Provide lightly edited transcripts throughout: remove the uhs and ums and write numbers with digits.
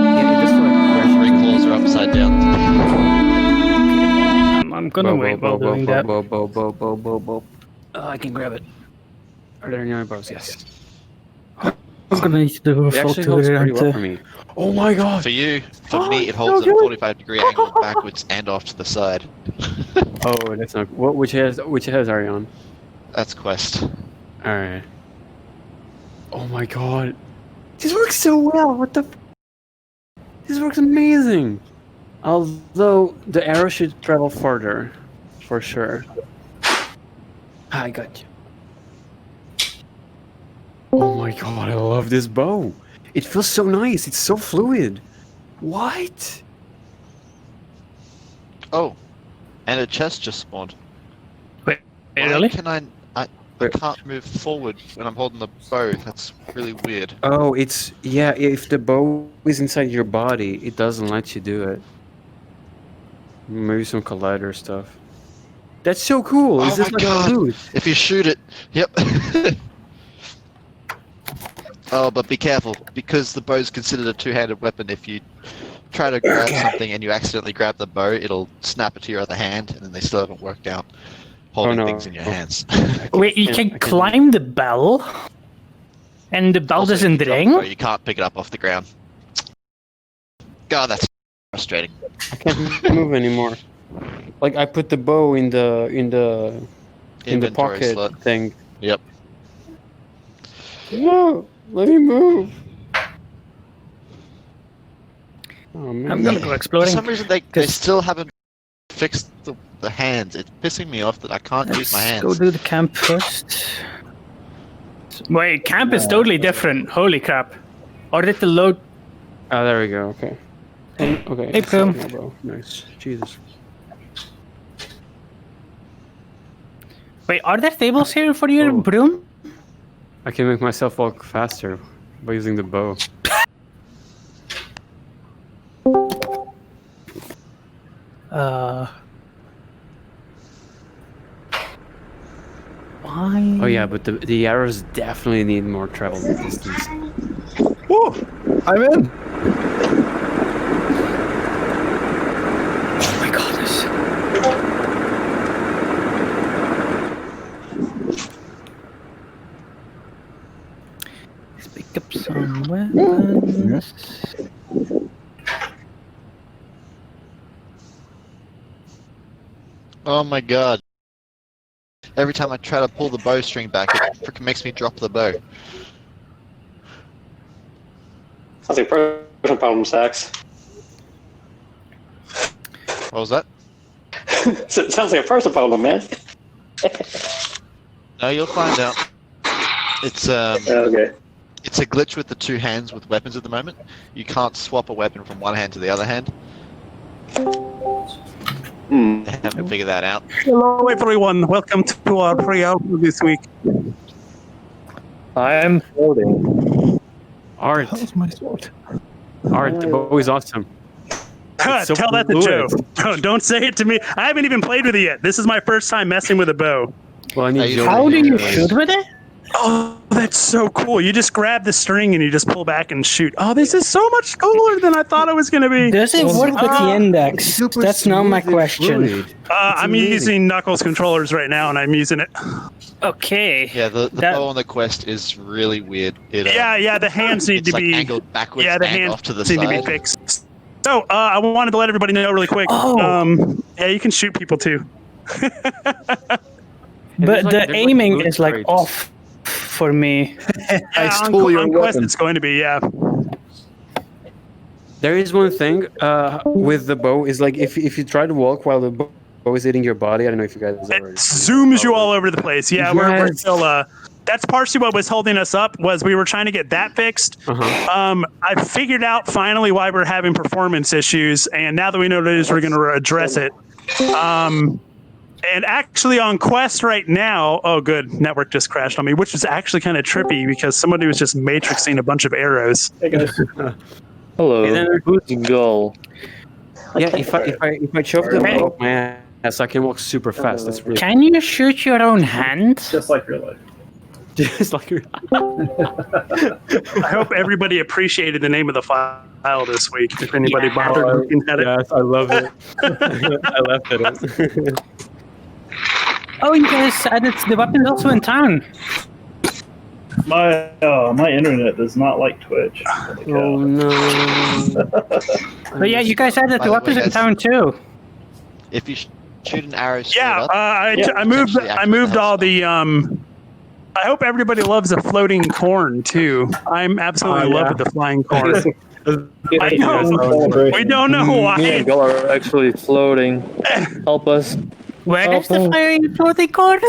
Three claws are upside down. I'm gonna wait while doing that. I can grab it. Are there any other bows? Yes. I'm gonna need to do a It full actually holds tour pretty well and for me. Oh my god! For you, for me, it holds at a 45-degree angle backwards and off to the side. Oh, that's not. What? Which has are you on? That's quest. All right. Oh my god! This works so well. What the? This works amazing. Although the arrow should travel further, for sure. I got you. Oh my god! I love this bow. It feels so nice. It's so fluid. What? Oh, and a chest just spawned. Wait, Why really? can I can't move forward when I'm holding the bow. That's really weird. Oh, it's yeah. If the bow is inside your body, it doesn't let you do it. Maybe some collider stuff. That's so cool. Oh Is this my like god! loot? If you shoot it, yep. Oh, but be careful, because the bow is considered a two-handed weapon. If you try to grab something and you accidentally grab the bow, it'll snap it to your other hand, and then they still haven't worked out holding things in your hands. Wait, you can climb the bell? And the bell Also, doesn't if you drop the ring? bow, you can't pick it up off the ground. God, that's frustrating. I can't move anymore. Like I put the bow in the Inventory pocket slot. thing. Yep. No, let me move. Oh man. I'm gonna go For exploring. some reason, they still haven't fixed the hands. It's pissing me off that I can't use my Let's hands. go do the camp first. Wait, camp is totally different. Holy crap. Or did the load... Oh, there we go. Okay. Okay. Hey, Prim. Bow. Nice. Jesus. Wait, are there tables here for your Oh. broom? I can make myself walk faster by using the bow. Why? Oh yeah, but the arrows definitely need more travel distance. Woo! I'm in. Oh my god, this... Let's pick up some weapons. Oh my god. Every time I try to pull the bowstring back, it frickin' makes me drop the bow. Sounds like a personal problem, Sax. What was that? Sounds like a personal problem, man. No, you'll find out. It's Okay. it's a glitch with the two hands with weapons at the moment. You can't swap a weapon from one hand to the other hand. Hmm. They haven't figured that out. Hello, everyone. Welcome to our pre-alpha this week. I am floating. Art. How's my sword? Art, the bow is awesome. It's so Tell that to Joe. fluid. Don't say it to me. I haven't even played with it yet. This is my first time messing with a bow. Well, I need Hey, Joe. How do you Yeah. shoot with it? Oh, that's so cool. You just grab the string and you just pull back and shoot. Oh, this is so much cooler than I thought it was going to be. Does it work with the index? Super That's not my smooth and question. fluid. I'm amazing. using Knuckles controllers right now and I'm using it. Okay. Yeah, the That- bow on the quest is really weird. It, Yeah, the hands need it's to like be... angled backwards Yeah, the and hands off to the need to be side. fixed. So, I wanted to let everybody know really quick. Oh. Yeah, you can shoot people too. But There's the like aiming loot is like crates. off for me. Yeah, stole your on Quest weapon. it's going to be, yeah. There is one thing with the bow is like if you try to walk while the bow is hitting your body. I don't know if you guys It already. zooms you all over the place. Yeah, we're Yes. still. That's partially what was holding us up. Was we were trying to get that fixed. Uh-huh. I figured out finally why we're having performance issues, and now that we know what it is, we're going to address it. And actually on Quest right now, oh good, network just crashed on me, which is actually kind of trippy because somebody was just matrixing a bunch of arrows. Hey guys. Hello. And then- Who's Gull? Yeah, if I shove the bow up my ass, I can walk super fast. That's really. Can you shoot your own hand? Just like real life. Just like I hope everybody appreciated the name of the file this week. If anybody bothered looking at it. yes, I love it. I laughed at it. Oh, you guys added the weapons also in town. My internet does not like Twitch. Oh no! But yeah, you guys added By the the way, weapons in guys- town too. If you shoot an arrow straight Yeah, up, I moved. potentially I moved activate all the the. I hope everybody loves the floating corn too. I'm absolutely in love with the flying corn. I know. We don't know Me and why. Gull are actually floating. Help us. Where is the flying floating corn?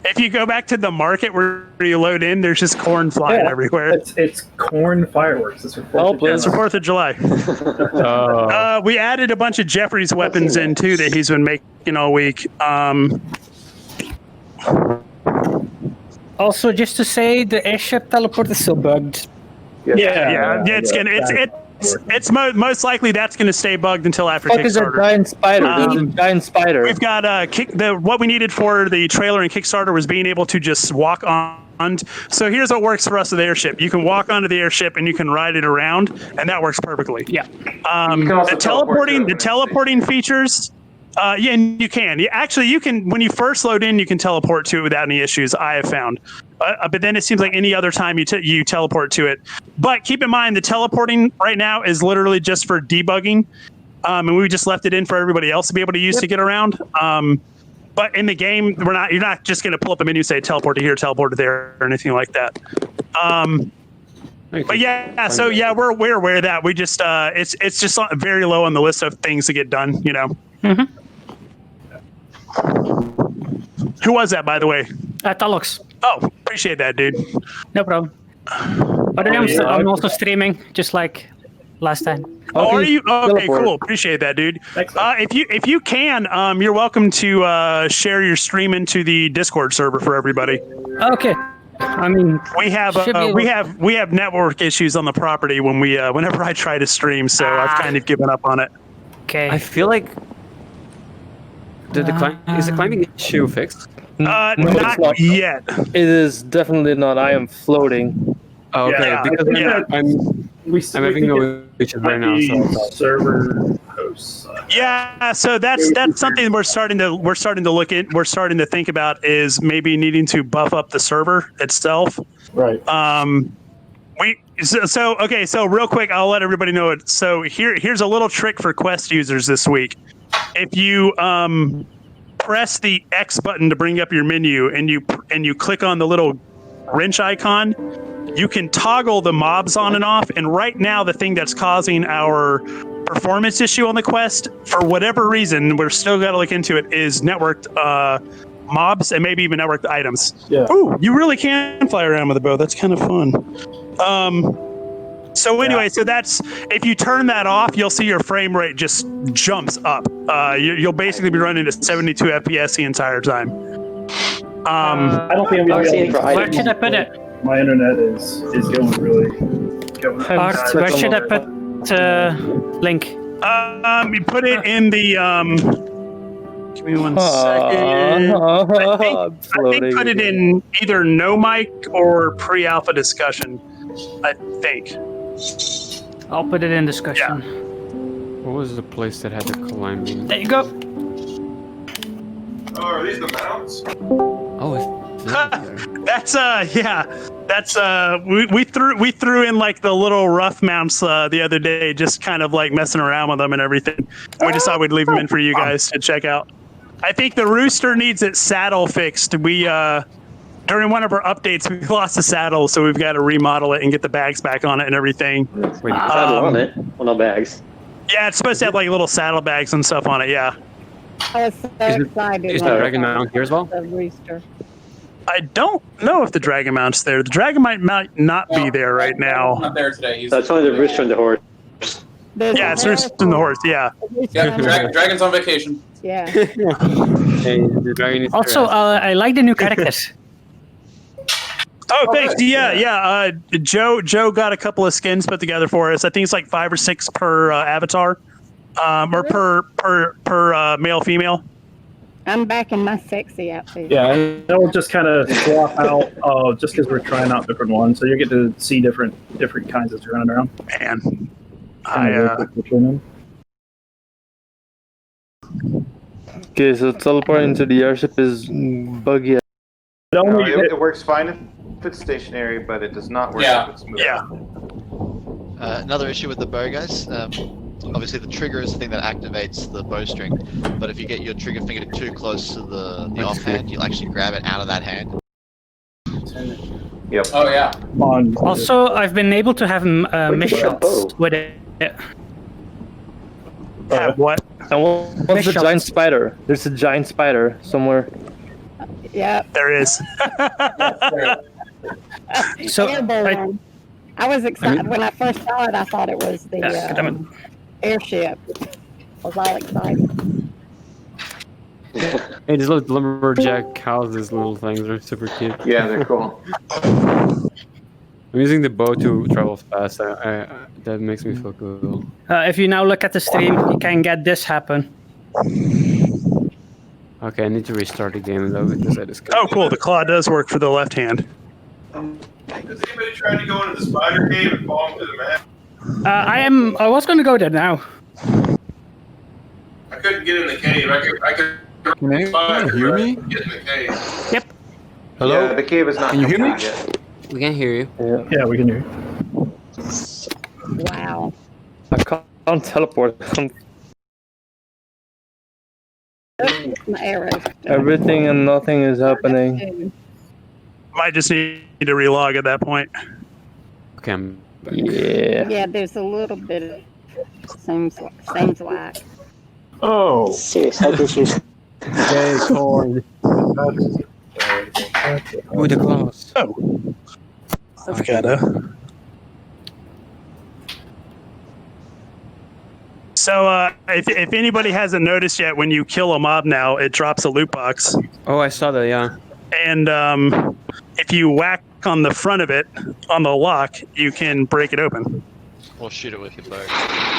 If you go back to the market where you load in, there's just corn flying everywhere. It's corn fireworks. It's for Help us. It's the 4th of July. We added a bunch of Jeffrey's weapons in too that he's been making all week. Also, just to say, the airship teleport is still bugged. It's most likely that's going to stay bugged until after Fuck is a Kickstarter. giant spider? There's a giant spider. We've got what we needed for the trailer and Kickstarter was being able to just walk on. So here's what works for us with the airship. You can walk onto the airship and you can ride it around, and that works perfectly. Yeah. The teleporting features. Yeah, and you can. Actually, you can. When you first load in, you can teleport to it without any issues. I have found, but then it seems like any other time you teleport to it. But keep in mind, the teleporting right now is literally just for debugging, and we just left it in for everybody else to be able to use to get around. But in the game, you're not just going to pull up a menu say teleport to here, teleport to there, or anything like that. But yeah, so yeah, we're aware of that. We just it's just very low on the list of things to get done. You know. Mm-hmm. Who was that, by the way? Talox. Oh, appreciate that, dude. No problem. But I'm also streaming, just like last time. Oh, are you? Okay, teleport. cool. Appreciate that, dude. If you can, you're welcome to share your stream into the Discord server for everybody. Okay. I mean, We have we have network issues on the property when whenever I try to stream, so I've kind of given up on it. okay. I feel like is the climbing issue fixed? Not not. yet. It is definitely not. I am floating. Oh, okay, Yeah. because Yeah. I'm having no issues right now. So server hosts. Yeah, so that's something we're starting to look at. We're starting to think about is maybe needing to buff up the server itself. Right. So real quick, I'll let everybody know it. So here's a little trick for Quest users this week. If you press the X button to bring up your menu and you click on the little wrench icon, you can toggle the mobs on and off. And right now, the thing that's causing our performance issue on the Quest, for whatever reason, we're still got to look into it, is networked mobs and maybe even networked items. Yeah. Ooh, you really can fly around with a bow. That's kind of fun. So anyway, so that's, if you turn that off, you'll see your frame rate just jumps up. You'll basically be running at 72 FPS the entire time. I don't think I'm I've seen it for Where items. should I put it? My internet is going really. Art, where should I put link? You put it in the give me one second. I think put it in either no mic or pre-alpha discussion. I think. I'll put it in discussion. what was the place that had the climbing? There you go. Oh, are these the mounts? Oh, it's That's we threw in like the little rough mounts the other day, just kind of like messing around with them and everything. We just thought we'd leave them in for you guys to check out. I think the rooster needs its saddle fixed. We during one of our updates we lost the saddle, so we've got to remodel it and get the bags back on it and everything. wait. Saddle on it. Well, no bags. Yeah, it's supposed to have like little saddle bags and stuff on it. Yeah. I was so excited. Is when the I dragon saw mount here as well? the rooster. I don't know if the dragon mount's there. The dragon might not be there right now. Not there today. He's That's only the rooster and the horse. There's Yeah, a it's rooster and the horse. Yeah. rooster yeah, and a- dragon's on vacation. Yeah. Hey, the dragon needs to Also, rest. I like the new characters. Oh, thanks. Okay. Yeah. Joe got a couple of skins put together for us. I think it's like 5 or 6 per avatar, or per male female. I'm back in my sexy outfit. Yeah, and it'll just kind of swap out just because we're trying out different ones, so you get to see different kinds as you're running around. Man, Okay, so teleporting into the airship is buggy. It No, only it works fine if it's stationary, but it does not work if it's moving. yeah. Another issue with the bow, guys. Obviously, the trigger is the thing that activates the bowstring, but if you get your trigger finger too close to the offhand, you'll actually grab it out of that hand. Yep. Oh yeah. on. Also, I've been able to have miss shots with it. What? And what's the giant spider? There's a giant spider somewhere. Yep. There is. So, Airborne. I was excited when I first saw it. I thought it was the airship. I was all excited. Hey, these little lumberjack houses, little things are super cute. Yeah, they're cool. I'm using the bow to travel fast. That makes me feel cool. if you now look at the stream, you can get this happen. Okay, I need to restart the game though because I just. Oh, cool. The claw does work for the left hand. Has anybody tried to go into the spider cave and fall into the map? I was going to go there now. I couldn't get in the cave. I could. Can anyone hear me? Get in the cave. Yep. Hello? Yeah, the cave is not. Can you hear me? Yet. We can hear you. Yeah, we can hear. Wow. I can't teleport. My arrows. Everything and nothing is happening. Might just need to relog at that point. Okay, I'm back. Yeah. Yeah, there's a little bit of seems like. Oh. Serious health issues. Yay, corn. With the claws. Oh. I've got So, if anybody hasn't noticed yet, when you kill a mob now, it drops a loot box. Oh, I saw that. Yeah. And if you whack on the front of it, on the lock, you can break it open. Or shoot it with your bow.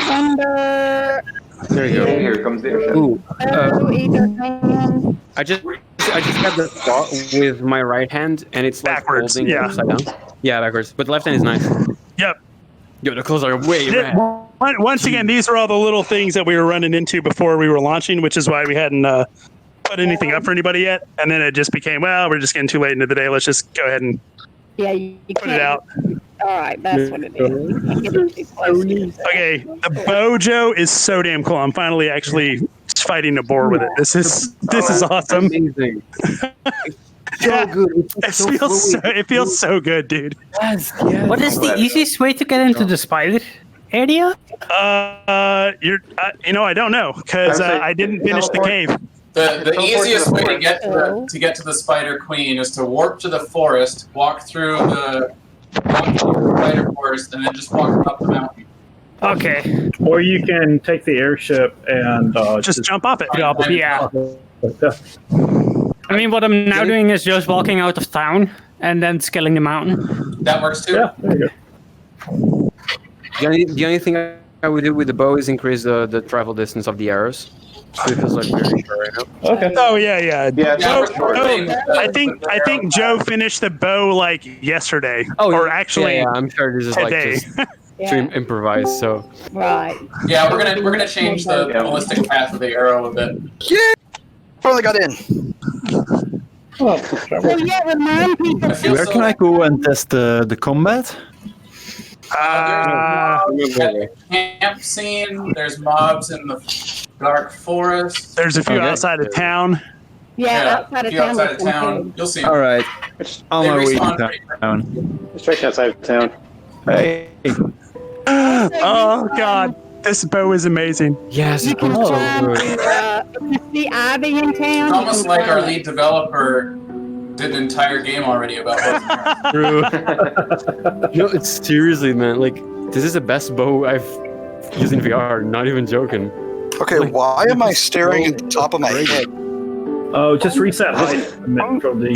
Thunder. There you go. Here comes the airship. Ooh. Either hand. I just got the claw with my right hand, and it's like Backwards, holding yeah. upside down. Yeah, backwards. But left hand is nice. Yep. Yo, the claws are way rad. Once again, these are all the little things that we were running into before we were launching, which is why we hadn't put anything up for anybody yet. And then it just became, well, we're just getting too late into the day. Let's just go ahead and You put can't. it out. All right, that's what it is. You can't get it too close to yourself. Okay, the Bojo is so damn cool. I'm finally actually fighting a boar with it. This is awesome. Amazing. Yeah, So good. it feels so good, dude. Yes, yes. What is the easiest way to get into the spider area? I don't know because I didn't finish the cave. The easiest way to get Oh. to the Spider Queen is to warp to the forest, walk through the spider forest, and then just walk up the mountain. Okay. Or you can take the airship and Just jump off it. Yeah. I mean, what I'm now doing is just walking out of town and then scaling the mountain. That works too. Yeah, there you go. The only thing I would do with the bow is increase the travel distance of the arrows. So it feels like very short right now. Okay. Oh yeah. Yeah, Yeah, it's short. I think Joe finished the bow like yesterday, Oh, or yeah, actually yeah, I'm sure this is today. like just Yeah. to improvise. So Right. Yeah, we're gonna change the ballistic path of the arrow a bit. Finally got in. So yeah, remind people. I feel Where so can I go and test the combat? camp scene. There's mobs in the dark forest. There's a few Okay. outside of town. Yeah, outside of if you're town. outside of there's some town, food. you'll see 'em. All right, on They my way respawn to pretty quick. town. It's right outside of town. Hey, Oh god, this bow is amazing. yes, You can it's find, good. if you see Ivy in town. It's you almost can like our find lead developer did an entire game already about bows. True. No, it's seriously, man. Like this is the best bow I've used in VR. Not even joking. Okay, Like, why am I staring at the top of my head? Oh, just reset height from the.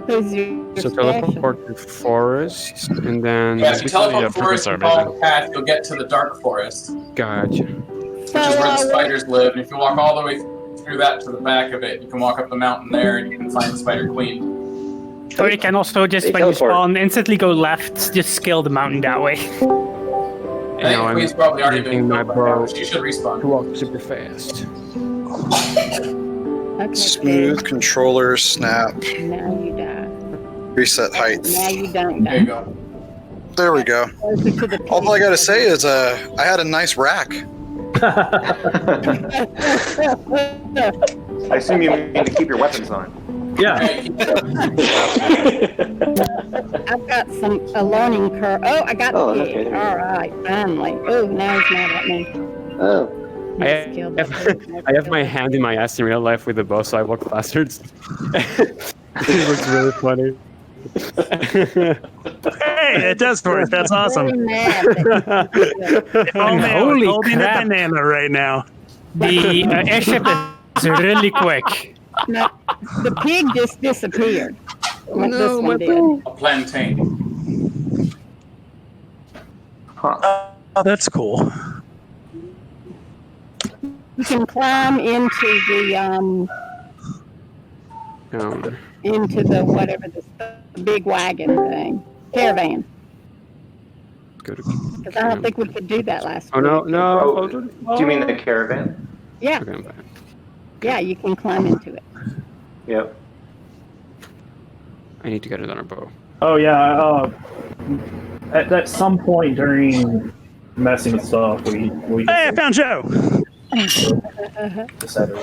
Who's your So special? teleport to forest, and then Yeah, if you teleport forest are and follow the path, you'll get to the dark forest, Gotcha. which is where the spiders live. And if you walk all the way through that to the back of it. You can walk up the mountain there, and you can find the Spider Queen. Or you can also just, when you spawn, instantly go left, just scale the mountain that way. I think the Queen's probably already been my killed by now, bow but she should respawn. to walk super fast. Okay, Smooth controller snap. now you die. Reset height. Now you don't There you die. go. There we go. Closer to the All I gotta say is, I had a nice rack. I assume you mean to keep your weapons on. Yeah. I've got a learning curve. Oh, I got Oh, the okay. pig. All right, finally. Oh, now he's mad at me. Oh. I Killed that pig. I have my hand in my ass in real life with the bow, so I walk faster. It looks really funny. Hey, it does work. That's Very awesome. mad that- If only I was Holy holding crap. a banana right now. The airship is really quick. No, the pig just disappeared. Like this one did. A plantain. Oh, that's cool. You can climb into the whatever the big wagon thing, caravan. Good. Because I don't think we could do that last Oh week. no! Do you mean the caravan? Yeah, Okay, I'm back. yeah, you can climb into it. Yep. I need to get another bow. Oh yeah. At some point during messing with stuff, we Hey, I found Joe. decided.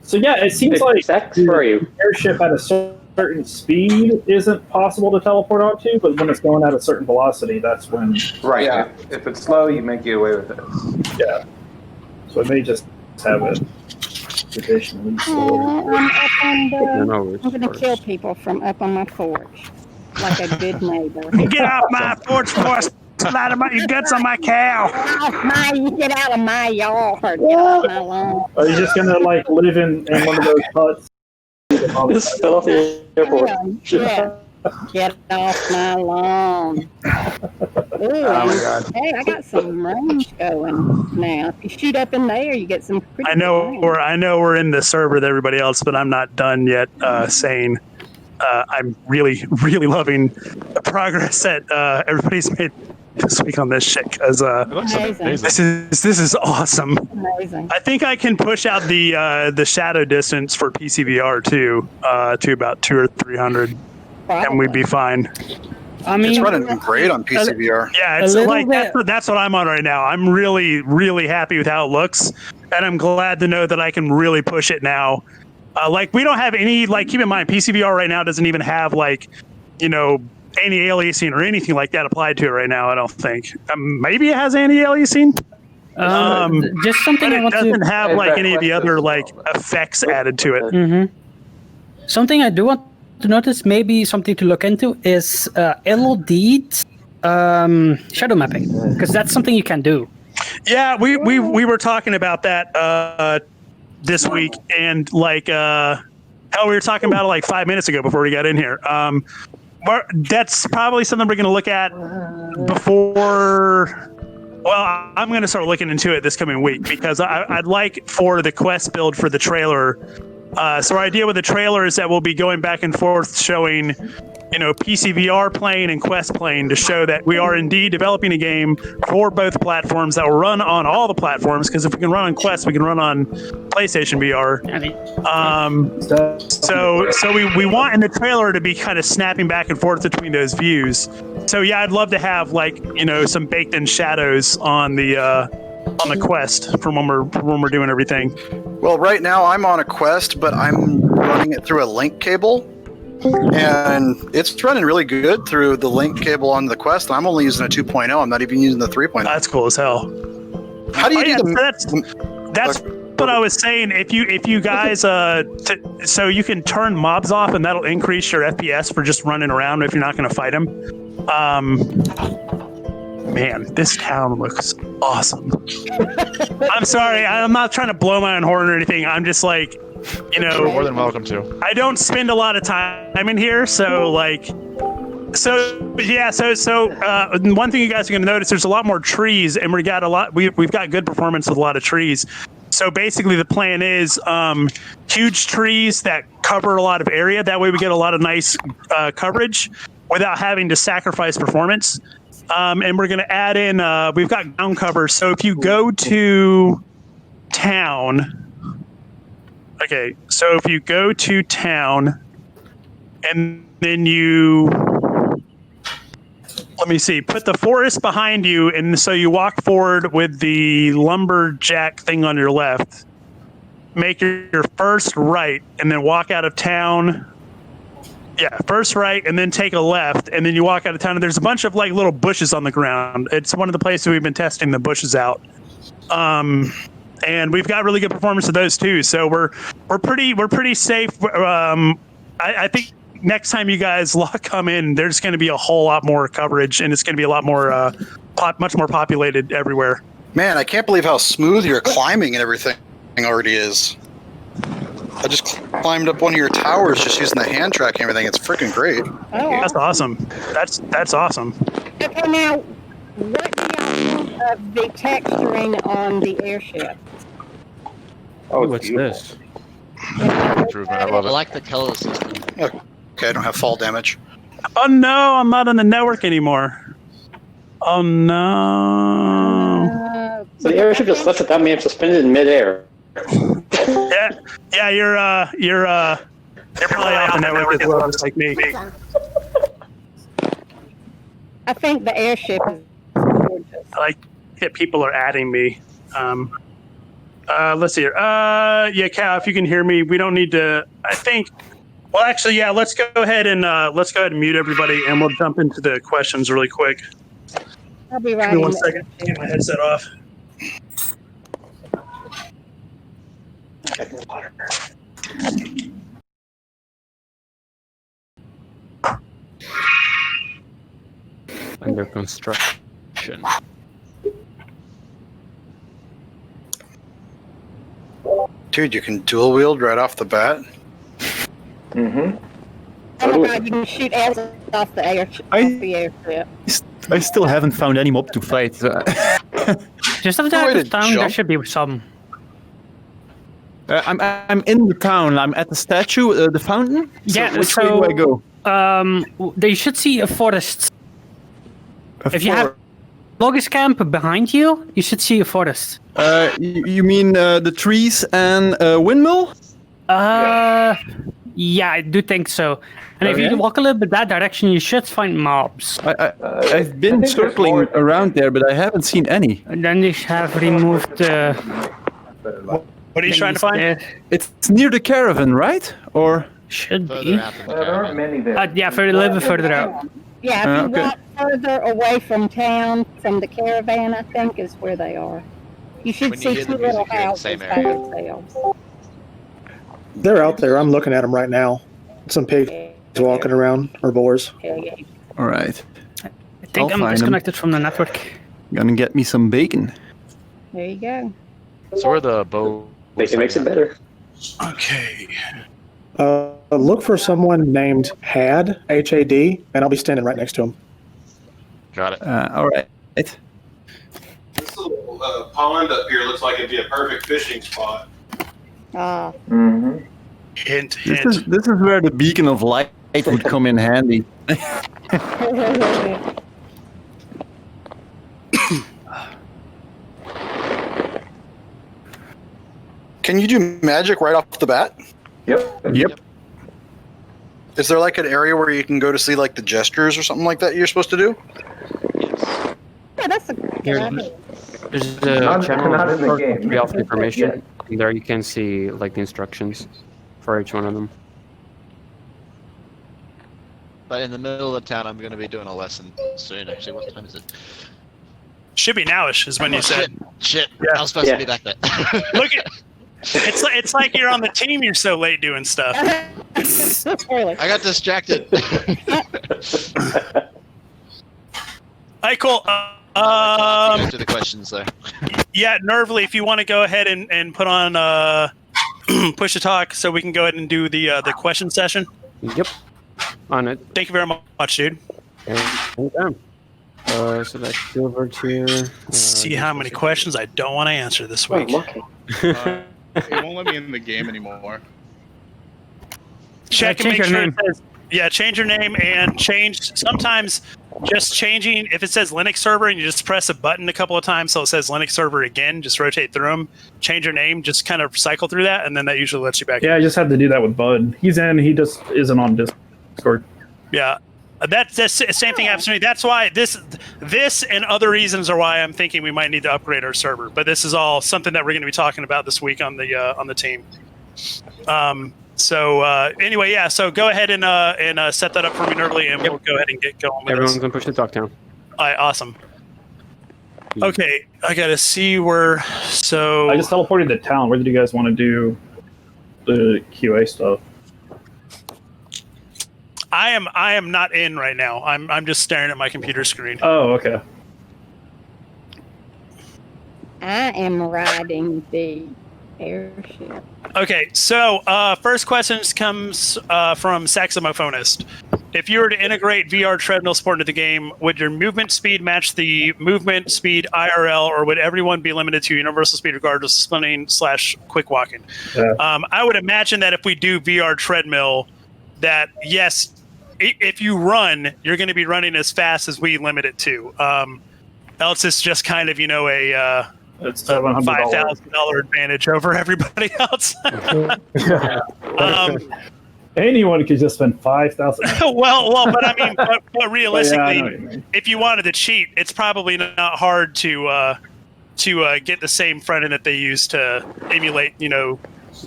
So yeah, it seems like Sex for you. airship at a certain speed isn't possible to teleport onto, but when it's going at a certain velocity, that's when. Right. Yeah. If it's slow, you make your way with it. Yeah. So it may just have a traditionally slow. I'm up on the. No, it's I'm gonna first. kill people from up on my porch, like a good neighbor. Get off my porch before I slide about your guts on my cow. Get out of my yard. Get off my lawn. Are you just gonna like live in one of those huts? Just fell off the airport. Yeah. Get off my lawn. Ooh, Oh my God. hey, I got some range going now. If you shoot up in there, you get some pretty I know good we're in the server with everybody else, but I'm not done yet saying I'm really loving the progress that everybody's made this week on this shit, because Amazing. this is awesome. Amazing. I think I can push out the shadow distance for PCVR too to about 200 or 300, and we'd be fine. I mean, It's running great on PCVR. Yeah, it's little like bit- that's what I'm on right now. I'm really happy with how it looks, and I'm glad to know that I can really push it now. Like, we don't have any, like, keep in mind, PCVR right now doesn't even have, like, you know, anti-aliasing or anything like that applied to it right now, I don't think. Maybe it has anti-aliasing? just something But I it want doesn't to. have, like, any of the other, like, effects added to it. Mm-hmm. Something I do want to notice, maybe something to look into, is LOD shadow mapping, because that's something you can do. Yeah, we were talking about that this week, and like hell, we were talking about it like 5 minutes ago before we got in here. That's probably something we're going to look at before. Well, I'm going to start looking into it this coming week, because I'd like for the quest build for the trailer. So our idea with the trailer is that we'll be going back and forth showing, you know, PCVR playing and Quest playing to show that we are indeed developing a game for both platforms that will run on all the platforms. Because if we can run on Quest, we can run on PlayStation VR. So we want in the trailer to be kind of snapping back and forth between those views. So yeah, I'd love to have, like, you know, some baked-in shadows on the Quest from when we're doing everything. Well, right now I'm on a Quest, but I'm running it through a link cable. And it's running really good through the link cable on the Quest. I'm only using a 2.0. I'm not even using the 3.0. That's cool as hell. How do you do That's what I was saying. If you guys so you can turn mobs off, and that'll increase your FPS for just running around if you're not going to fight them. Man, this town looks awesome. I'm sorry, I'm not trying to blow my own horn or anything. I'm just like, you know, You're more than welcome to. I don't spend a lot of time in here, so like, so one thing you guys are going to notice, there's a lot more trees, and we've got good performance with a lot of trees. So basically, the plan is huge trees that cover a lot of area. That way, we get a lot of nice coverage without having to sacrifice performance. And we're going to add in. We've got ground cover. So if you go to town. Okay, so if you go to town, and then you, let me see, put the forest behind you, and so you walk forward with the lumberjack thing on your left. Make your first right, and then walk out of town. Yeah, first right, and then take a left, and then you walk out of town, and there's a bunch of like little bushes on the ground. It's one of the places we've been testing the bushes out. And we've got really good performance of those too. So we're pretty safe. I think next time you guys come in, there's going to be a whole lot more coverage, and it's going to be a lot more, much more populated everywhere. Man, I can't believe how smooth your climbing and everything already is. I just climbed up one of your towers just using the hand track and everything. It's freaking great. Oh, That's awesome. That's awesome. okay, now, what do y'all think of the texturing on the airship? Oh, What's this? I like the color system. Okay, I don't have fall damage. Oh no, I'm not on the network anymore. Oh no. So the airship just left without me suspended in midair. Yeah, you're probably off the network as well, just like me. I think the airship is gorgeous. I like that people are adding me. Let's see here. Yeah, Cal, if you can hear me, we don't need to. I think. Well, actually, yeah. Let's go ahead and mute everybody, and we'll jump into the questions really quick. I'll be right Give me in. 1 second. Get my headset off. Under construction. Dude, you can dual wield right off the bat. Mm-hmm. Oh my god, you can shoot arrows off the airship. I still haven't found any mob to fight. Just outside the town, there should be some. I'm in the town. I'm at the statue, the fountain. Yeah, which way do I go? They should see a forest. If you have Logis camp behind you, you should see a forest. You mean the trees and windmill? Yeah, I do think so. And if you walk a little bit that direction, you should find mobs. I've been circling around there, but I haven't seen any. And then they have removed What are you trying to find? It's near the caravan, right? Or should be. There aren't many there. Yeah, for a little bit further out. Yeah, if you walk further away from town, from the caravan, I think is where they are. You should When you see hear two the little music, you're in the houses same by area. themselves. They're out there. I'm looking at them right now. Some pigs walking around, or boars. all right, I think I'm disconnected from the network. gonna get me some bacon. There you go. So where the bow? Bacon makes it better. Okay. Look for someone named Had, H-A-D, and I'll be standing right next to him. Got it. All right. This little pond up here looks like it'd be a perfect fishing spot. Mm-hmm. Hint. This is where the beacon of light would come in handy. Can you do magic right off the bat? Yep. Is there like an area where you can go to see like the gestures or something like that you're supposed to do? Yeah, that's a good idea. There's a channel for free off information. And there you can see like the instructions for each one of them. But in the middle of town, I'm going to be doing a lesson soon. Actually, what time is it? Should be nowish, is when you said. Shit. I was supposed to be back there. Look at. It's like you're on the team. You're so late doing stuff. Really? I got distracted. Alright, cool. Go through the questions though. Yeah, Nervly, if you want to go ahead and put on push to talk, so we can go ahead and do the question session. Yep. On it. Thank you very much, dude. Anytime. Select silver tier. See how many questions I don't want to answer this week. It won't let me in the game anymore. Check and change make your sure name. it says, yeah, change your name and change. Sometimes just changing, if it says Linux server and you just press a button a couple of times so it says Linux server again, just rotate through them, change your name, just kind of cycle through that, and then that usually lets you back in. Yeah, I just had to do that with Bud. He's in, he just isn't on Discord. Yeah. That's the same thing happens to me. That's why this and other reasons are why I'm thinking we might need to upgrade our server. But this is all something that we're going to be talking about this week on the team. Anyway, yeah. So go ahead and set that up for me, Nervly, and we'll go ahead and get going with Everyone's gonna push the talk down. All right, awesome. Okay, I gotta see where. So I just teleported to town. Where did you guys want to do the QA stuff? I am not in right now. I'm just staring at my computer screen. Oh, okay. I am riding the airship. Okay, so first question comes from Saxophonist. If you were to integrate VR treadmill support into the game, would your movement speed match the movement speed IRL, or would everyone be limited to universal speed regardless of sprinting / quick walking? Yeah. I would imagine that if we do VR treadmill, that yes, if you run, you're going to be running as fast as we limit it to. Else it's just kind of, a It's $700. $5,000 advantage over everybody else. Anyone could just spend $5,000. well, but I mean, but realistically, Yeah, I know what you mean. if you wanted to cheat, it's probably not hard to get the same front end that they use to emulate, the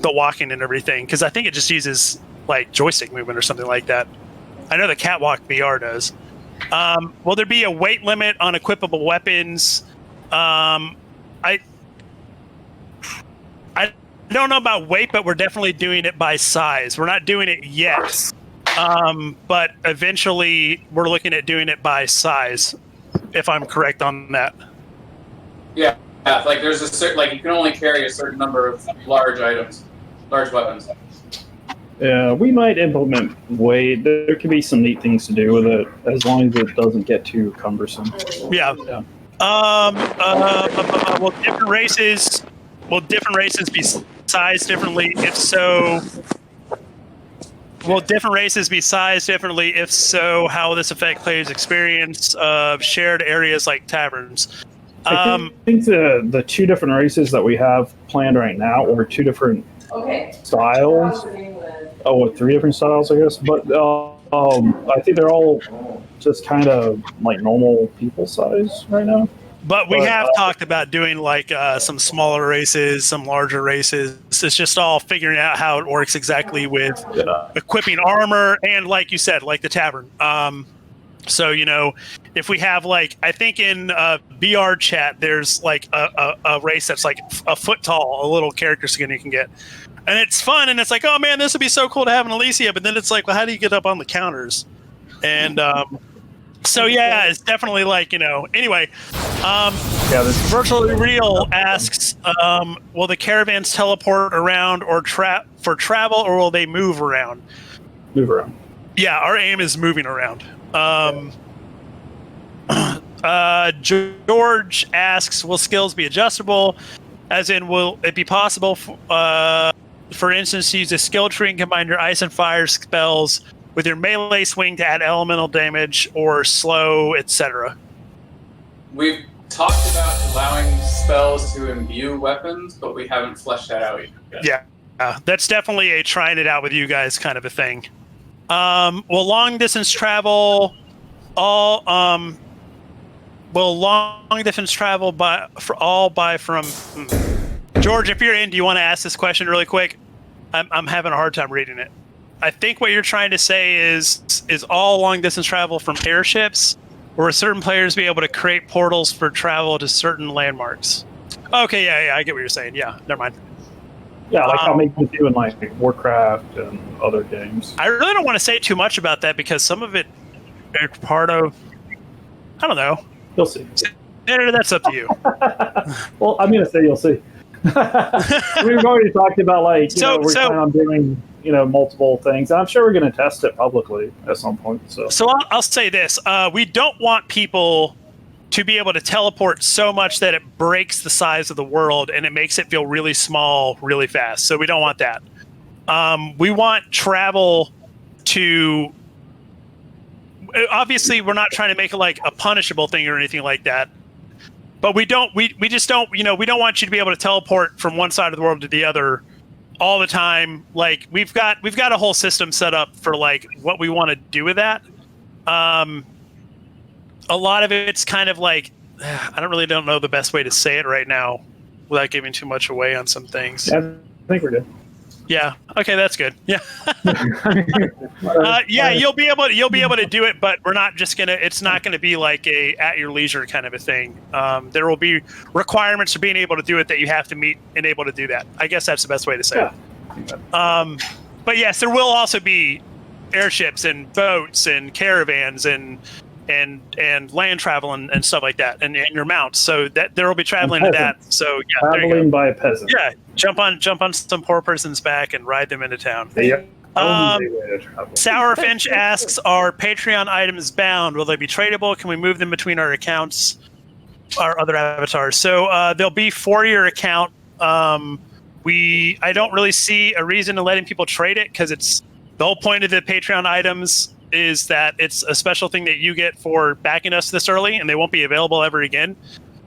walking and everything. Because I think it just uses like joystick movement or something like that. I know the Catwalk VR does. Will there be a weight limit on equipable weapons? I don't know about weight, but we're definitely doing it by size. We're not doing it yet, but eventually we're looking at doing it by size, if I'm correct on that. Yeah, like there's a certain, like you can only carry a certain number of large weapons. Yeah, we might implement weight. There could be some neat things to do with it, as long as it doesn't get too cumbersome. Yeah. Will different races be sized differently? If so, will different races be sized differently? If so, how will this affect players' experience of shared areas like taverns? I think the two different races that we have planned right now are two different styles. Oh, three different styles, I guess. But I think they're all just kind of like normal people size right now. But we have talked about doing like some smaller races, some larger races. It's just all figuring out how it works exactly with equipping armor and, like you said, like the tavern. So, if we have like, I think in VR chat, there's like a race that's like a foot tall, a little character skin you can get. And it's fun, and it's like, oh man, this would be so cool to have in Ilysia. But then it's like, well, how do you get up on the counters? And so yeah, it's definitely like, anyway. Virtually Real asks, will the caravans teleport around or for travel, or will they move around? Move around. Yeah, our aim is moving around. George asks, will skills be adjustable? As in, will it be possible, for instance, to use a skill tree and combine your ice and fire spells with your melee swing to add elemental damage or slow, etc.? We've talked about allowing spells to imbue weapons, but we haven't fleshed that out yet. Yeah, that's definitely a trying it out with you guys kind of a thing. Will long distance travel from George, if you're in, do you want to ask this question really quick? I'm having a hard time reading it. I think what you're trying to say is all long distance travel from airships, or will certain players be able to create portals for travel to certain landmarks? Okay, yeah, I get what you're saying. Yeah, never mind. Yeah, like how maybe do in like Warcraft and other games. I really don't want to say too much about that because some of it is part of, I don't know. You'll see. That's up to you. Well, I'm going to say you'll see. We've already talked about we're planning on doing multiple things. I'm sure we're going to test it publicly at some point. So I'll say this: we don't want people to be able to teleport so much that it breaks the size of the world and it makes it feel really small really fast. So we don't want that. We want travel to... Obviously, we're not trying to make it like a punishable thing or anything like that. But we just don't, we don't want you to be able to teleport from one side of the world to the other all the time. Like we've got a whole system set up for like what we want to do with that. A lot of it's kind of like, I don't know the best way to say it right now without giving too much away on some things. Yeah, I think we're good. Yeah. Okay, that's good. Yeah. Yeah, you'll be able to do it, but we're not just gonna. It's not going to be like a at your leisure kind of a thing. There will be requirements for being able to do it that you have to meet and able to do that. I guess that's the best way to say it. But yes, there will also be airships and boats and caravans and land travel and stuff like that, and your mounts. So that there will be traveling to that. So yeah, traveling by a peasant. Yeah, jump on some poor person's back and ride them into town. Yeah. Sour Finch asks, "Are Patreon items bound? Will they be tradable? Can we move them between our accounts, our other avatars?" So they'll be for your account. I don't really see a reason to letting people trade it because it's the whole point of the Patreon items is that it's a special thing that you get for backing us this early, and they won't be available ever again.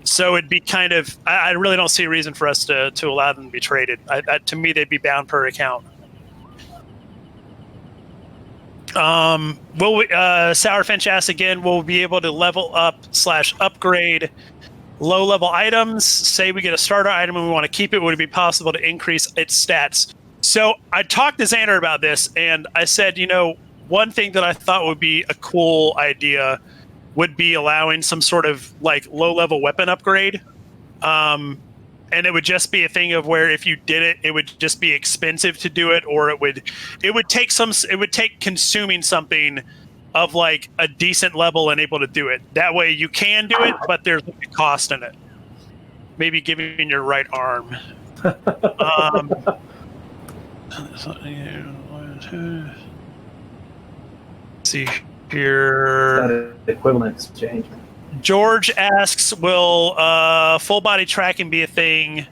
So it'd be kind of, I really don't see a reason for us to allow them to be traded. To me, they'd be bound per account. Sour Finch asks again, will we be able to level up / upgrade low-level items? Say we get a starter item and we want to keep it, would it be possible to increase its stats? So I talked to Xander about this, and I said, one thing that I thought would be a cool idea would be allowing some sort of like low-level weapon upgrade. And it would just be a thing of where if you did it, it would just be expensive to do it, or it would take consuming something of like a decent level and able to do it. That way you can do it, but there's a cost in it. Maybe giving your right arm. See here. Equivalent exchange. George asks, will full body tracking be a thing?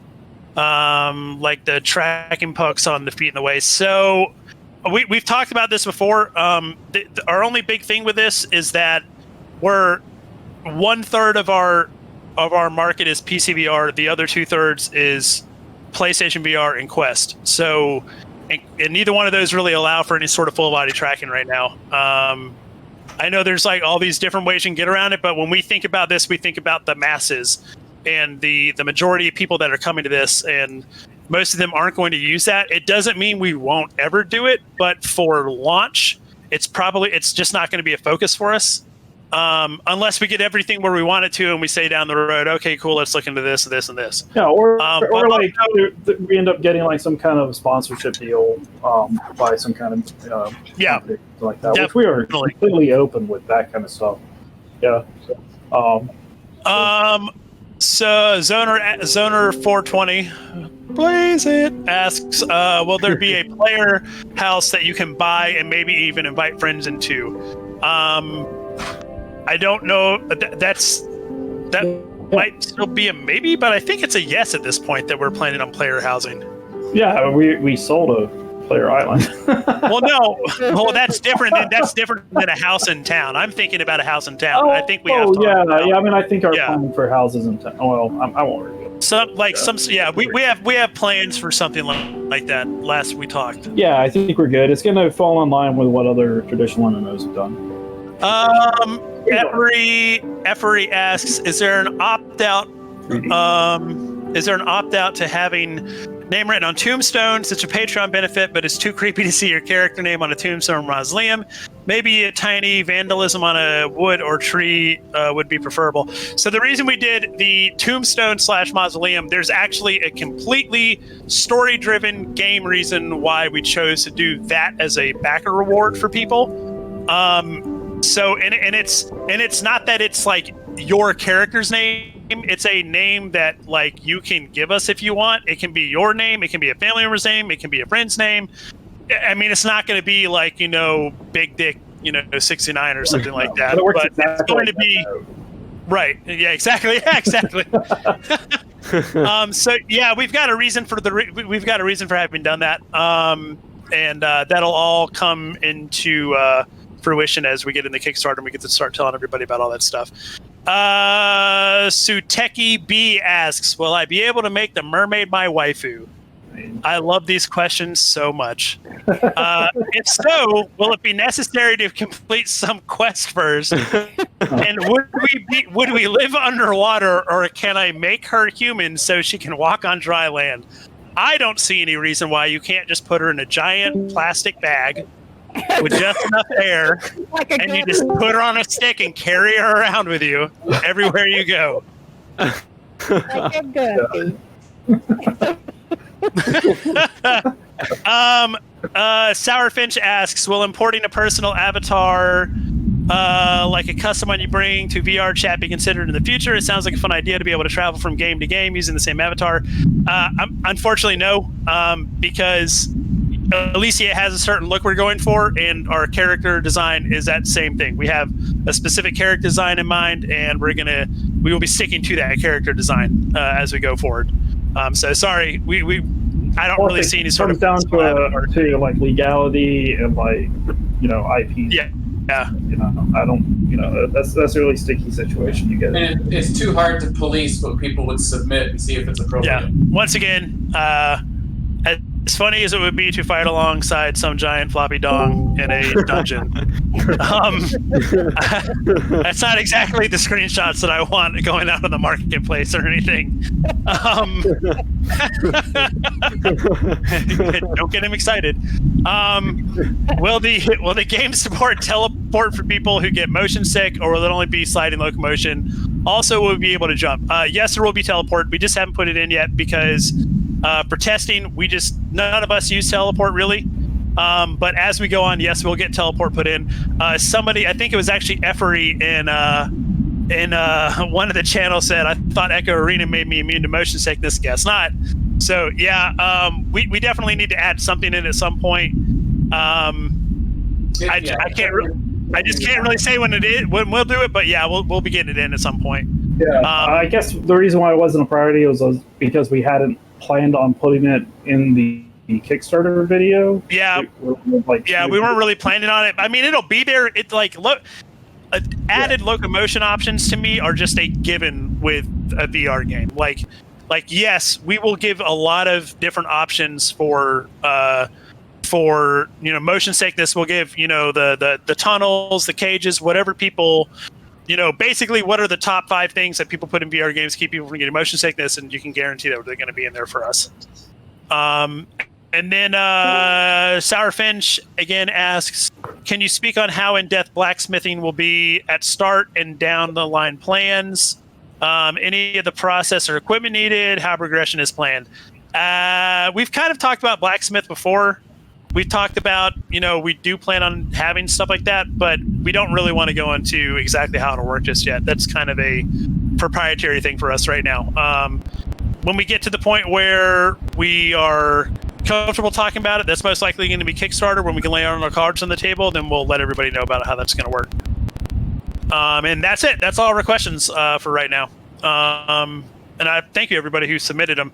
Like the tracking pokes on the feet and the waist. So we've talked about this before. Our only big thing with this is that we're 1/3 of our market is PC VR. The other 2/3 is PlayStation VR and Quest. So and neither one of those really allow for any sort of full body tracking right now. I know there's like all these different ways you can get around it, but when we think about this, we think about the masses and the majority of people that are coming to this, and most of them aren't going to use that. It doesn't mean we won't ever do it, but for launch, it's just not going to be a focus for us. Unless we get everything where we want it to, and we say down the road, okay, cool, let's look into this, this, and this. Yeah, or like we end up getting like some kind of sponsorship deal by some kind of company like that, which we are completely open with that kind of stuff. Yeah. So Zoner 420, blaze it, asks, will there be a player house that you can buy and maybe even invite friends into? I don't know. That might still be a maybe, but I think it's a yes at this point that we're planning on player housing. Yeah, we sold a player island. Well, no. Well, that's different than a house in town. I'm thinking about a house in town. I think we have. Yeah. I mean, I think our plan for houses in town. Well, I won't reveal. We have plans for something like that. Last we talked. Yeah, I think we're good. It's going to fall in line with what other traditional MMOs have done. Effery asks, is there an opt-out to having name written on tombstones? It's a Patreon benefit, but it's too creepy to see your character name on a tombstone or mausoleum. Maybe a tiny vandalism on a wood or tree would be preferable. So the reason we did the tombstone / mausoleum, there's actually a completely story-driven game reason why we chose to do that as a backer reward for people. So it's not that it's like your character's name. It's a name that like you can give us if you want. It can be your name. It can be a family member's name. It can be a friend's name. I mean, it's not going to be like, Big Dick, 69 or something like that. But it's going to be. Right. Yeah. Exactly. Yeah. Exactly. So yeah, we've got a reason for having done that. And that'll all come into fruition as we get in the Kickstarter and we get to start telling everybody about all that stuff. Suteki B asks, will I be able to make the mermaid my waifu? I love these questions so much. If so, will it be necessary to complete some quest first? And would we live underwater, or can I make her human so she can walk on dry land? I don't see any reason why you can't just put her in a giant plastic bag with just enough air, and you just put her on a stick and carry her around with you everywhere you go. Like a goofy. Sourfinch asks, will importing a personal avatar like a custom one you bring to VR chat be considered in the future? It sounds like a fun idea to be able to travel from game to game using the same avatar. Unfortunately, no, because Ilysia has a certain look we're going for, and our character design is that same thing. We have a specific character design in mind, and we will be sticking to that character design as we go forward. So sorry, I don't really see any sort of down to like legality and like IP. Yeah. I don't. That's a really sticky situation you get. And it's too hard to police what people would submit and see if it's appropriate. Yeah. Once again, as funny as it would be to fight alongside some giant floppy dong in a dungeon, that's not exactly the screenshots that I want going out on the marketplace or anything. Don't get him excited. Will the game support teleport for people who get motion sick, or will it only be sliding locomotion? Also, will we be able to jump? Yes, there will be teleport. We just haven't put it in yet because for testing, none of us use teleport really. But as we go on, yes, we'll get teleport put in. Somebody, I think it was actually Effery in one of the channels said, I thought Echo Arena made me immune to motion sickness. Guess not. So yeah, we definitely need to add something in at some point. I just can't really say when we'll do it, but yeah, we'll be getting it in at some point. Yeah, I guess the reason why it wasn't a priority was because we hadn't planned on putting it in the Kickstarter video. Yeah, we weren't really planning on it. I mean, it'll be there. It's like added locomotion options to me are just a given with a VR game. Like yes, we will give a lot of different options for motion sickness. We'll give the tunnels, the cages, whatever people. Basically, what are the top 5 things that people put in VR games to keep people from getting motion sickness, and you can guarantee that they're going to be in there for us. And then Sourfinch again asks, can you speak on how in-depth blacksmithing will be at start and down the line plans? Any of the process or equipment needed, how progression is planned? We've kind of talked about blacksmith before. We've talked about, we do plan on having stuff like that, but we don't really want to go into exactly how it'll work just yet. That's kind of a proprietary thing for us right now. When we get to the point where we are comfortable talking about it, that's most likely going to be Kickstarter. When we can lay out our cards on the table, then we'll let everybody know about how that's going to work. And that's it. That's all of our questions for right now. And I thank you, everybody who submitted them.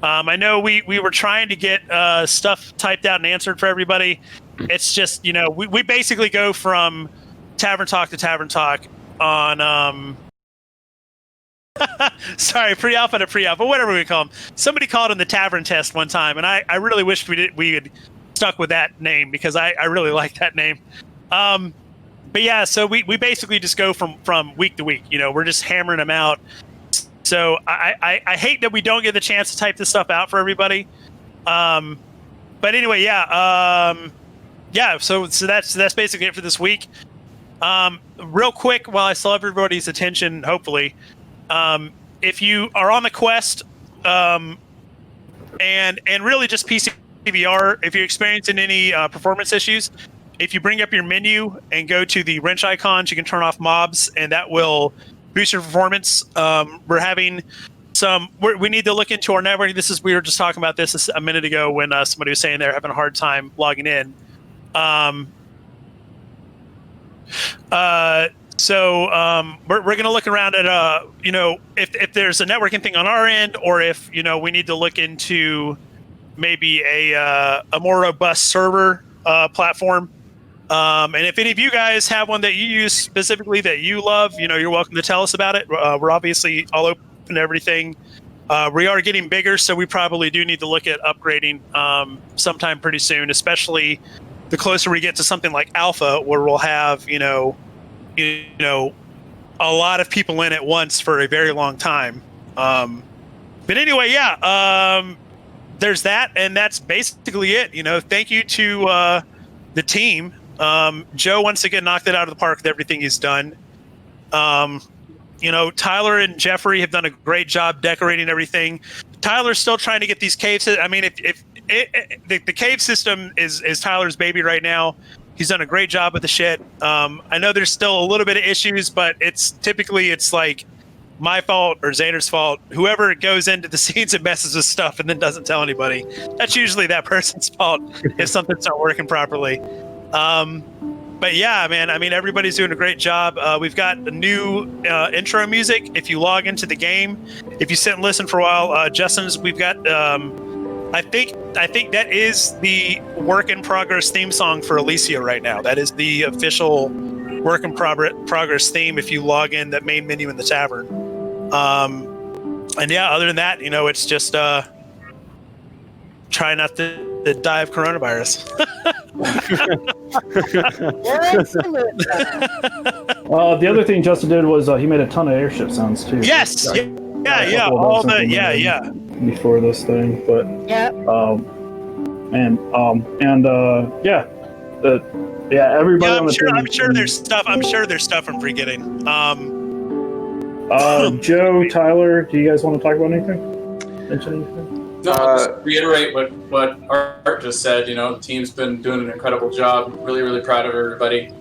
I know we were trying to get stuff typed out and answered for everybody. It's just, we basically go from Tavern Talk to Tavern Talk on, sorry, pre-alpha to pre-alpha, whatever we call them. Somebody called them the Tavern Test one time, and I really wish we had stuck with that name because I really like that name. But yeah, so we basically just go from week to week. We're just hammering them out. So I hate that we don't get the chance to type this stuff out for everybody. But anyway, yeah. So that's basically it for this week. Real quick, while I still have everybody's attention, hopefully, if you are on the quest, and really just PCVR, if you're experiencing any performance issues, if you bring up your menu and go to the wrench icons, you can turn off mobs, and that will boost your performance. We're having we need to look into our network. We were just talking about this a minute ago when somebody was saying they're having a hard time logging in. So we're going to look around at if there's a networking thing on our end, or if we need to look into maybe a more robust server platform. And if any of you guys have one that you use specifically that you love, you're welcome to tell us about it. We're obviously all open to everything. We are getting bigger, so we probably do need to look at upgrading sometime pretty soon, especially the closer we get to something like Alpha, where we'll have a lot of people in at once for a very long time. But anyway, there's that, and that's basically it. Thank you to the team. Joe once again knocked it out of the park with everything he's done. Tyler and Jeffrey have done a great job decorating everything. Tyler's still trying to get these caves. I mean, the cave system is Tyler's baby right now. He's done a great job with the shit. I know there's still a little bit of issues, but it's like my fault or Xander's fault. Whoever goes into the scenes and messes with stuff and then doesn't tell anybody, that's usually that person's fault if something's not working properly. But yeah, man, I mean, everybody's doing a great job. We've got a new intro music. If you log into the game, if you sit and listen for a while, Justin's, we've got, I think that is the work in progress theme song for Ilysia right now. That is the official work in progress theme if you log in that main menu in the tavern. And yeah, other than that, it's just try not to die of coronavirus. The other thing Justin did was he made a ton of airship sounds too. Yes, yeah, all the yeah. Before this thing, but everybody. Yeah, on the team. I'm sure there's stuff. I'm I'm forgetting. Joe, Tyler, do you guys want to talk about anything? Mention anything? No, I'll just reiterate what Art just said. The team's been doing an incredible job. Really, really proud of everybody,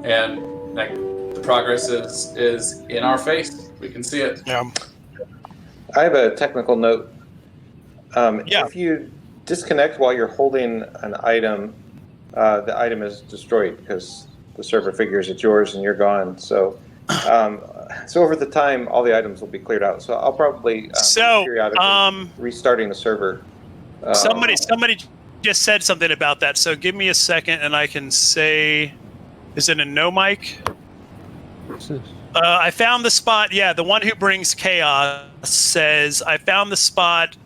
and the progress is in our face. We can see it. Yeah. I have a technical note. If you disconnect while you're holding an item, the item is destroyed because the server figures it's yours and you're gone. So over the time, all the items will be cleared out. So I'll probably periodically restarting the server. Somebody just said something about that. So give me a second, and I can say, is it a no mic? What's this? I found the spot. Yeah, the one who brings chaos says, I found the spot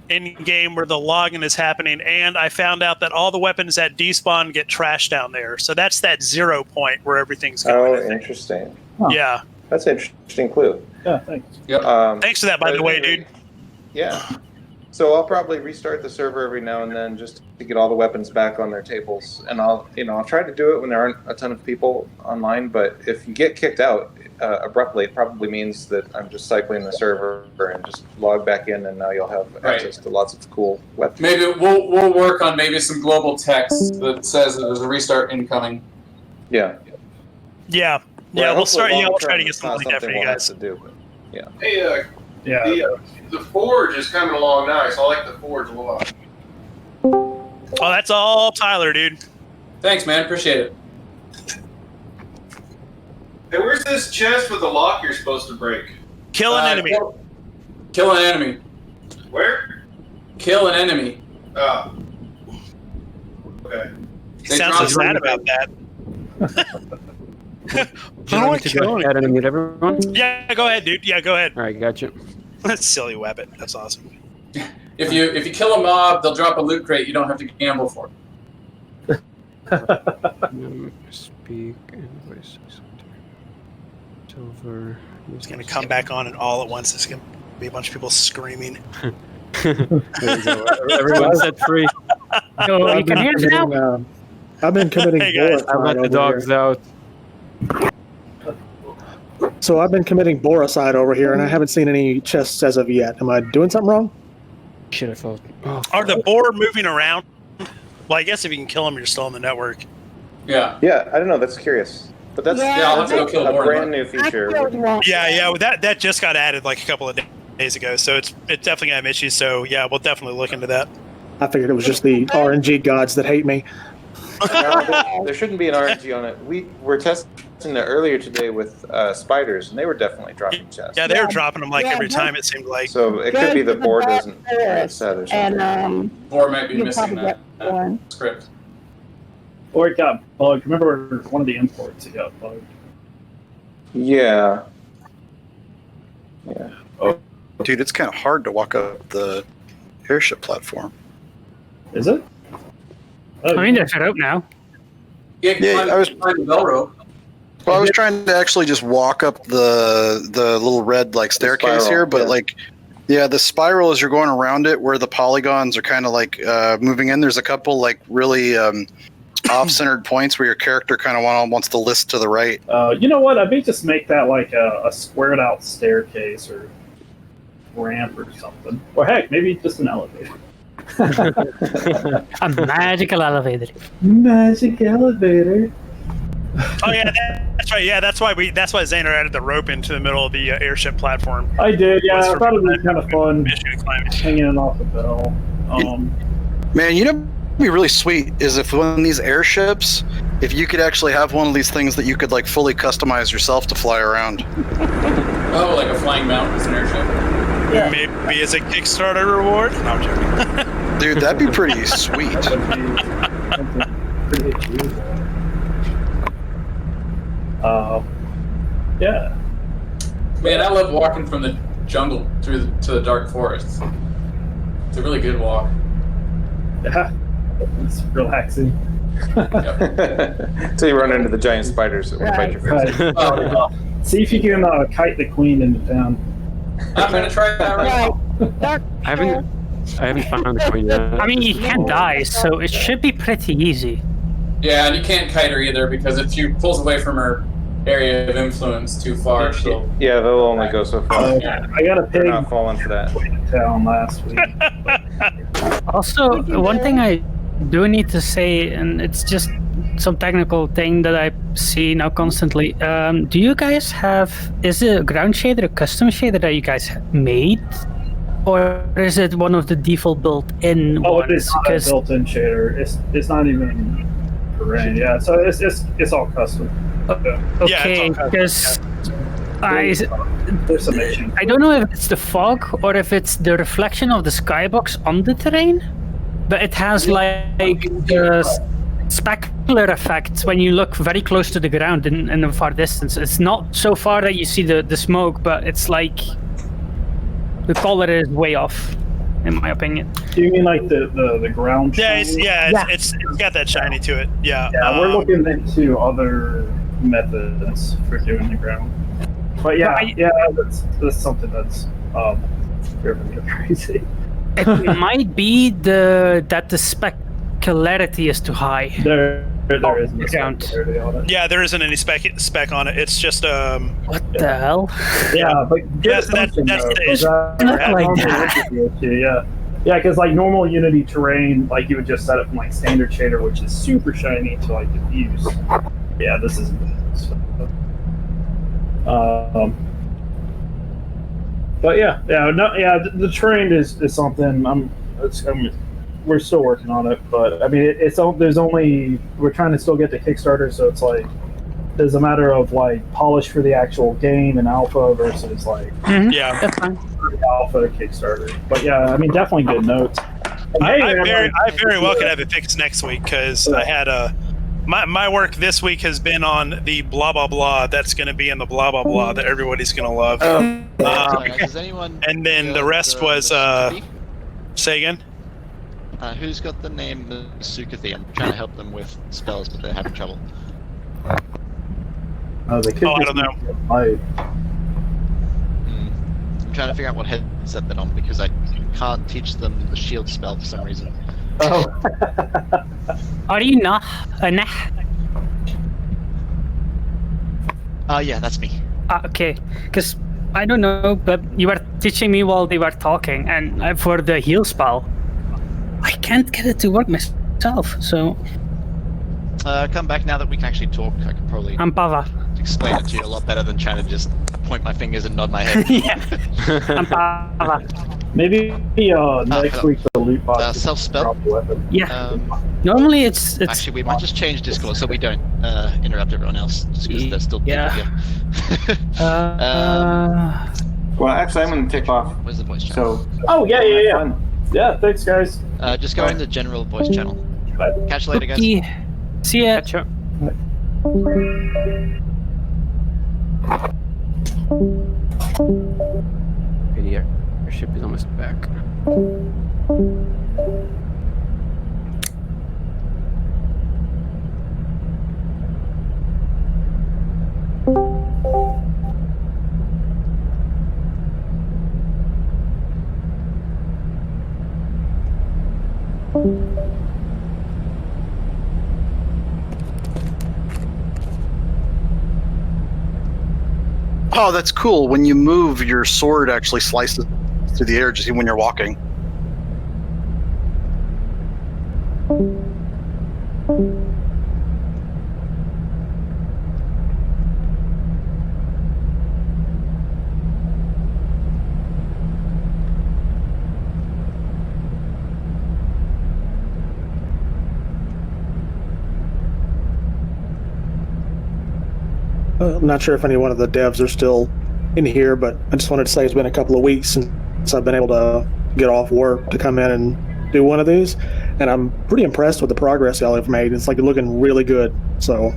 in game where the login is happening, and I found out that all the weapons at despawn get trashed down there. So that's that 0 point where everything's going. Oh, interesting. Huh. Yeah. That's an interesting clue. Yeah, thanks. Yep. Thanks for that, by the way, dude. Yeah. So I'll probably restart the server every now and then just to get all the weapons back on their tables, and I'll try to do it when there aren't a ton of people online. But if you get kicked out abruptly, it probably means that I'm just cycling the server and just log back in, and now you'll have access to lots of cool weapons. Maybe we'll work on some global text that says that there's a restart incoming. Yeah. Yeah. Well, We'll start. long We'll term, try to get it's not something like that for you we'll have guys. to do, but, yeah. Hey, the forge is coming along nice. I like the forge a lot. Oh, that's all Tyler, dude. Thanks, man. Appreciate it. Hey, where's this chest with the lock you're supposed to break? Kill an enemy. Kill an enemy. Where? Kill an enemy. Oh. Okay. Sounds so sad about that. How do I kill it? Add mute everyone? Yeah, go ahead, dude. Yeah, go ahead. All right, gotcha. That's silly weapon. That's awesome. If you kill a mob, they'll drop a loot crate. You don't have to gamble for it. Speak invoice. Silver. It's gonna come back on and all at once. It's gonna be a bunch of people screaming. Everyone's set free. So you can hear us now? I've been committing I let the dogs out. So I've been committing Boracide over here, and I haven't seen any chests as of yet. Am I doing something wrong? Shit, I thought. Oh, Are the boar moving around? Well, I guess if you can kill them, you're still on the network. Yeah. Yeah, I don't know. That's curious. But that's I'll have to go kill a boar. brand new feature. Yeah. Well, that just got added like a couple of days ago, so it's definitely gonna have issues. So yeah, we'll definitely look into that. I figured it was just the RNG gods that hate me. No, there shouldn't be an RNG on it. We're testing earlier today with spiders, and they were definitely dropping chests. Yeah, they were dropping them like every time, it seemed like. So it could be the board doesn't have it set or something. And Or might be you'll missing probably that get one. script. Or it got bugged. Remember one of the imports, it got bugged. Yeah. Yeah. Oh, dude, it's kind of hard to walk up the airship platform. Is it? I mean, they're set up now. Yeah, I was. Well, I was trying to actually just walk up the little red like staircase spiral, here, but yeah. like, yeah, the spiral as you're going around it, where the polygons are kind of like moving in. There's a couple like really off-centered points where your character kind of wants to list to the right. You know what? I may just make that like a squared out staircase or ramp or something. Or heck, maybe just an elevator. A magical elevator. Magic elevator. Oh yeah, that's right. Yeah, that's why Xander added the rope into the middle of the airship platform. I did, yeah. Was I for thought it was kind of fun climbing. hanging it off the bell. Man, you know what'd be really sweet is if one of these airships, if you could actually have one of these things that you could like fully customize yourself to fly around. Oh, like a flying mount as an airship. Yeah. Maybe as a Kickstarter reward. No, I'm joking. Dude, that'd be pretty sweet. Yeah. Man, I love walking from the jungle to the dark forest. It's a really good walk. Yeah. It's relaxing. Until you run into the giant spiders that will bite your face. Right. See if you can kite the queen into town. I'm gonna try that right now. I haven't found the queen yet. I mean, you can't die, so it should be pretty easy. Yeah, and you can't kite her either because if she pulls away from her area of influence too far, she'll. Yeah, they'll only go so far. I got a pig. They're not falling for that. Town last week. Also, one thing I do need to say, and it's just some technical thing that I see now constantly. Do you guys have? Is it a ground shader, a custom shader that you guys made? Or is it one of the default built-in ones? It is not a built-in shader. It's not even terrain. Yeah, so it's all custom. Okay, because there's some issues. I don't know if it's the fog or if it's the reflection of the skybox on the terrain, but it has like the specular effect when you look very close to the ground in a far distance. It's not so far that you see the smoke, but it's like the color is way off, in my opinion. Do you mean like the ground? Yeah, it's got that shiny to it. Yeah. Yeah, we're looking into other methods for doing the ground. But that's something that's driven me crazy. It might be that the specularity is too high. There isn't a specularity on it. Yeah, there isn't any spec on it. It's just What the hell? Yeah, but that's the issue. Yeah, because like normal Unity terrain, like you would just set it from like standard shader, which is super shiny, to like diffuse. Yeah, this is. But the terrain is something. We're still working on it, but I mean, we're trying to still get to Kickstarter, so it's like there's a matter of like polish for the actual game and alpha versus like yeah, that's fine. Alpha Kickstarter. But yeah, I mean, definitely good notes. I very well could have it fixed next week because I had my work this week has been on the blah blah blah that's going to be in the blah blah blah that everybody's going to love. Does anyone? And then the rest was say again. Who's got the name Sukathy? I'm trying to help them with spells, but they're having trouble. I don't know. I'm trying to figure out what headset they're on because I can't teach them the shield spell for some reason. Oh. Are you not? Yeah, that's me. Okay, because I don't know, but you were teaching me while they were talking, and for the heal spell, I can't get it to work myself, so... Come back now that we can actually talk. I can probably Pava. explain it to you a lot better than trying to just point my fingers and nod my head. Yeah. Pava. Maybe next week the loot box. Self-spell? Yeah. Normally it's... Actually, we might just change Discord so we don't interrupt everyone else, just because there's still people here. Well, actually, I'm going to take off. Where's the voice channel? So. Oh, yeah. Yeah, thanks, guys. Just go in the general voice channel. Catch you later, guys. See ya. Catch up. Okay, the airship is almost back. Oh, that's cool. When you move, your sword actually slices through the air, just even when you're walking. I'm not sure if any one of the devs are still in here, but I just wanted to say it's been a couple of weeks since I've been able to get off work to come in and do one of these, and I'm pretty impressed with the progress y'all have made. It's like looking really good. So.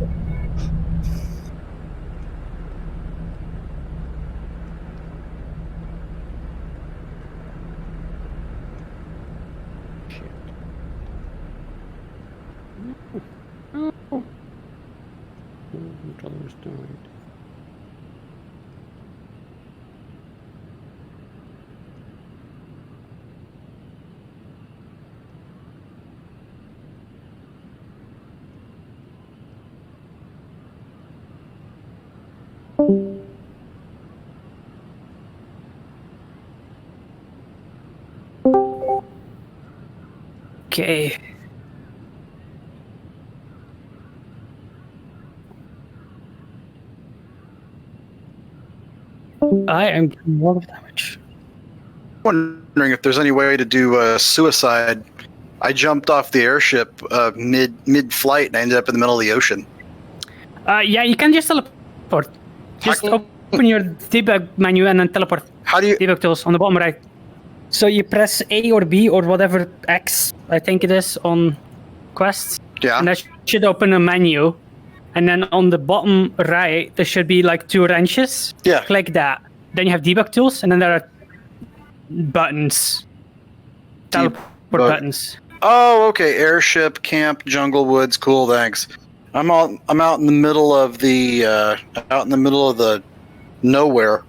Okay. I am doing a lot of damage. Wondering if there's any way to do suicide. I jumped off the airship mid-flight and I ended up in the middle of the ocean. Yeah, you can just teleport. Just open your debug menu and then teleport. How do you... Debug tools on the bottom right. So you press A or B or whatever X, I think it is, on quests. Yeah. And that should open a menu. And then on the bottom right, there should be like 2 wrenches. Yeah. Click that. Then you have debug tools, and then there are buttons. Teleport buttons. Oh, okay. Airship, camp, jungle, woods. Cool, thanks. I'm out in the middle of the nowhere.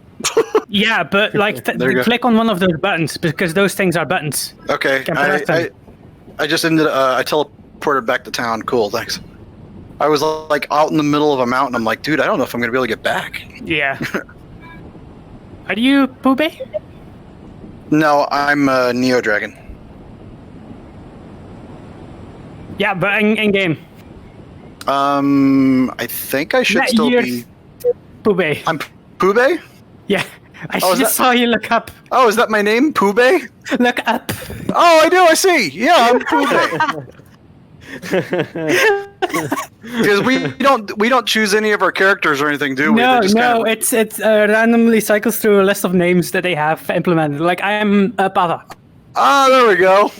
Yeah, but like click on one of those buttons because those things are buttons. Okay. I just I teleported back to town. Cool, thanks. I was like out in the middle of a mountain. I'm like, dude, I don't know if I'm gonna be able to get back. Yeah. Are you Poobe? No, I'm Neo Dragon. Yeah, but in game. I think I should still be Poobe. I'm Poobe? Yeah. I just saw you look up. Oh, is that my name? Poobe? Look up. Oh, I do, I see. Yeah, I'm Poobe. Because we don't choose any of our characters or anything, do we? No, kinda... it's randomly cycles through a list of names that they have implemented. Like I am Pava. Ah, there we go.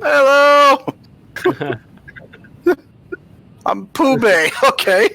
Hello. I'm Poobe. Okay.